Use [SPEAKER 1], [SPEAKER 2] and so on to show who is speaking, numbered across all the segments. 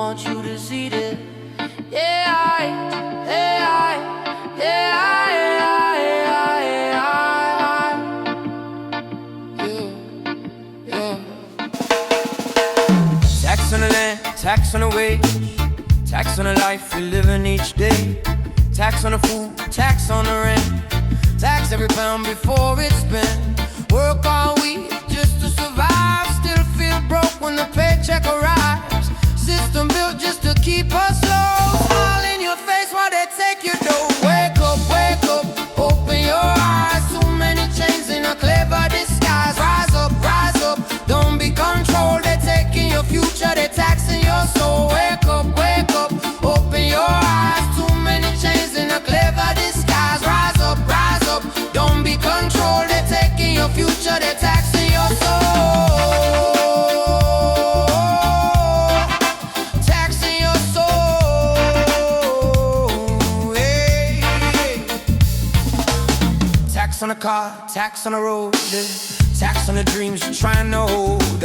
[SPEAKER 1] want you to see this. Yeah, tax on the land, tax on the wage, tax on the life we living each day. Tax on the food, tax on the rent, tax every pound before it's spent. Work all week just to survive, still feel broke when the paycheck arrives. System built just to keep us low, smile in your face while they take your dough. Wake up, open your eyes. Too many chains in a clever disguise. Rise up, don't be controlled. They're taking your future, they're taxing your soul. Wake up, open your eyes. Too many chains in a clever disguise. Rise up, don't be controlled. They're taking your future, they're taxing your soul. Taxing your soul. Hey, hey. Tax on the car, tax on the road, tax on the dreams you're trying to hold,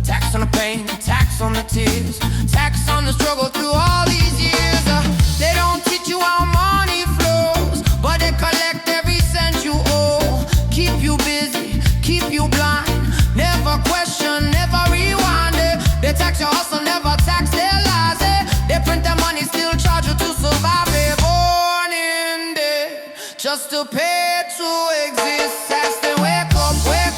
[SPEAKER 1] tax on the pain, tax on the tears, tax on the struggle through all these years. They don't teach you how money flows, but they collect every cent you owe. Keep you busy, keep you blind, never question, never rewind. They tax your hustle, never tax their lives. They print their money, still charge you to survive. They're born in debt just to pay to exist. Tax them. Wake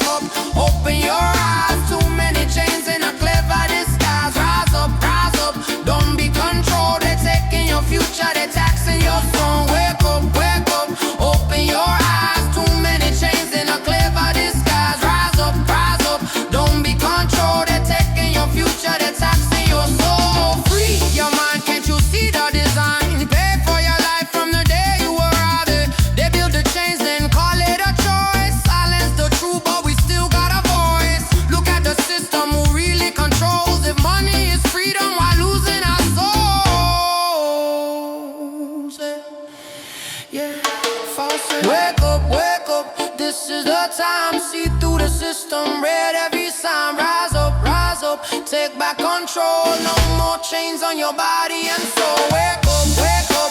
[SPEAKER 1] up, open your eyes. Too many chains in a clever disguise. Rise up, don't be controlled. They're taking your future, they're taxing your soul. Wake up, open your eyes. Too many chains in a clever disguise. Rise up, don't be controlled. They're taking your future, they're taxing your soul. Free your mind, can't you see the design? Pay for your life from the day you arrived. They build the chains, then call it a choice. Silence the truth, but we still got a voice. Look at the system who really controls. If money is freedom, why losing our souls? Yeah, false. Wake up, this is the time. See through the system, read every sign. Rise up, take back control. No more chains on your body and soul. Wake up,